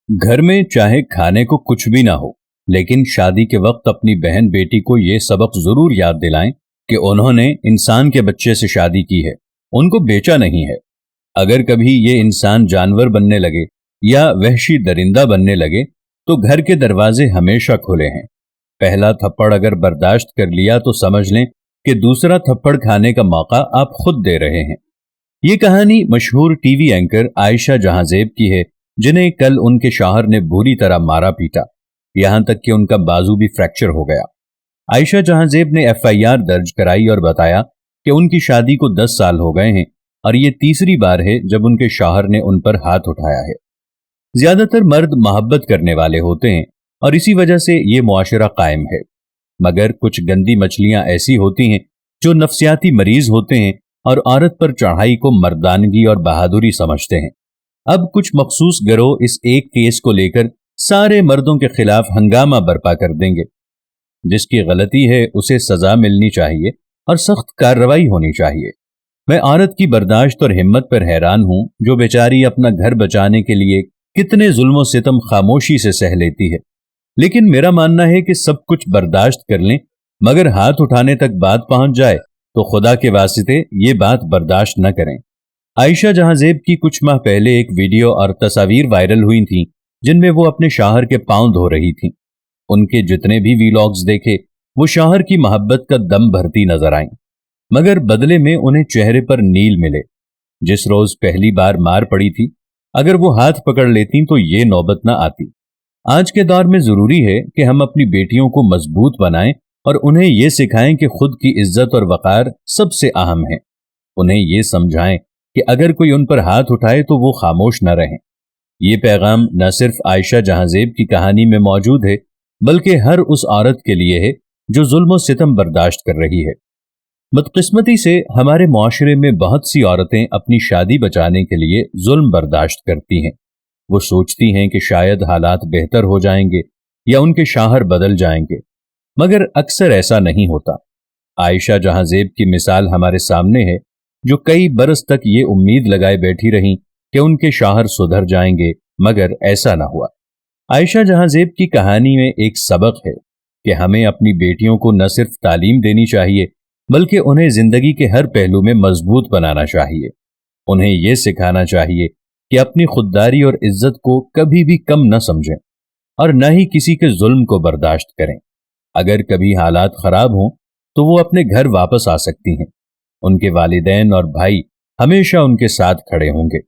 گھر میں چاہے کھانے کو کچھ بھی نہ ہو، لیکن شادی کے وقت اپنی بہن بیٹی کو یہ سبق ضرور یاد دلائیں کہ انہوں نے انسان کے بچے سے شادی کی ہے، ان کو بیچا نہیں ہے۔ اگر کبھی یہ انسان جانور بننے لگے یا وحشی درندہ بننے لگے تو گھر کے دروازے ہمیشہ کھلے ہیں۔ پہلا تھپڑ اگر برداشت کر لیا تو سمجھ لیں کہ دوسرا تھپڑ کھانے کا موقع آپ خود دے رہے ہیں۔ یہ کہانی مشہور ٹی وی اینکر عائشہ جہاں زیب کی ہے، جنہیں کل ان کے شوہر نے بری طرح مارا پیٹا، یہاں تک کہ ان کا بازو بھی فریکچر ہو گیا۔ عائشہ جہاں زیب نے FIR درج کرائی اور بتایا کہ ان کی شادی کو 10 سال ہو گئے ہیں اور یہ تیسری بار ہے جب ان کے شوہر نے ان پر ہاتھ اٹھایا ہے۔ زیادہ تر مرد محبت کرنے والے ہوتے ہیں اور اسی وجہ سے یہ معاشرہ قائم ہے، مگر کچھ گندی مچھلیاں ایسی ہوتی ہیں جو نفسیاتی مریض ہوتے ہیں اور عورت پر چڑھائی کو مردانگی اور بہادری سمجھتے ہیں۔ اب کچھ مخصوص گروہ اس ایک کیس کو لے کر سارے مردوں کے خلاف ہنگامہ برپا کر دیں گے۔ جس کی غلطی ہے اسے سزا ملنی چاہیے اور سخت کارروائی ہونی چاہیے۔ میں عورت کی برداشت اور ہمت پر حیران ہوں جو بیچاری اپنا گھر بچانے کے لیے کتنے ظلم و ستم خاموشی سے سہ لیتی ہے، لیکن میرا ماننا ہے کہ سب کچھ برداشت کر لیں مگر ہاتھ اٹھانے تک بات پہنچ جائے تو خدا کے واسطے یہ بات برداشت نہ کریں۔ عائشہ جہاں زیب کی کچھ ماہ پہلے ایک ویڈیو اور تصاویر وائرل ہوئی تھیں جن میں وہ اپنے شوہر کے پاؤں دھو رہی تھیں۔ ان کے جتنے بھی ویلاگز دیکھے وہ شوہر کی محبت کا دم بھرتی نظر آئیں، مگر بدلے میں انہیں چہرے پر نیل ملے۔ جس روز پہلی بار مار پڑی تھی، اگر وہ ہاتھ پکڑ لیتی تو یہ نوبت نہ آتی۔ آج کے دور میں ضروری ہے کہ ہم اپنی بیٹیوں کو مضبوط بنائیں اور انہیں یہ سکھائیں کہ خود کی عزت اور وقار سب سے اہم ہے۔ انہیں یہ سمجھائیں کہ اگر کوئی ان پر ہاتھ اٹھائے تو وہ خاموش نہ رہیں۔ یہ پیغام نہ صرف عائشہ جہاں زیب کی کہانی میں موجود ہے بلکہ ہر اس عورت کے لیے ہے جو ظلم و ستم برداشت کر رہی ہے۔ بدقسمتی سے ہمارے معاشرے میں بہت سی عورتیں اپنی شادی بچانے کے لیے ظلم برداشت کرتی ہیں۔ وہ سوچتی ہیں کہ شاید حالات بہتر ہو جائیں گے یا ان کے شوہر بدل جائیں گے، مگر اکثر ایسا نہیں ہوتا۔ عائشہ جہاں زیب کی مثال ہمارے سامنے ہے، جو کئی برس تک یہ امید لگائے بیٹھی رہیں کہ ان کے شوہر سدھر جائیں گے، مگر ایسا نہ ہوا۔ عائشہ جہاں زیب کی کہانی میں ایک سبق ہے کہ ہمیں اپنی بیٹیوں کو نہ صرف تعلیم دینی چاہیے بلکہ انہیں زندگی کے ہر پہلو میں مضبوط بنانا چاہیے۔ انہیں یہ سکھانا چاہیے کہ اپنی خودداری اور عزت کو کبھی بھی کم نہ سمجھیں اور نہ ہی کسی کے ظلم کو برداشت کریں۔ اگر کبھی حالات خراب ہوں تو وہ اپنے گھر واپس آ سکتی ہیں۔ ان کے والدین اور بھائی ہمیشہ ان کے ساتھ کھڑے ہوں گے،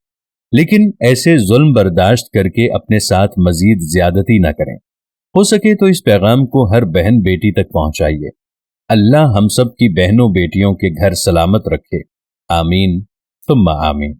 لیکن ایسے ظلم برداشت کر کے اپنے ساتھ مزید زیادتی نہ کریں۔ ہو سکے تو اس پیغام کو ہر بہن بیٹی تک پہنچائیے۔ اللہ ہم سب کی بہنوں بیٹیوں کے گھر سلامت رکھے، آمین ثم آمین۔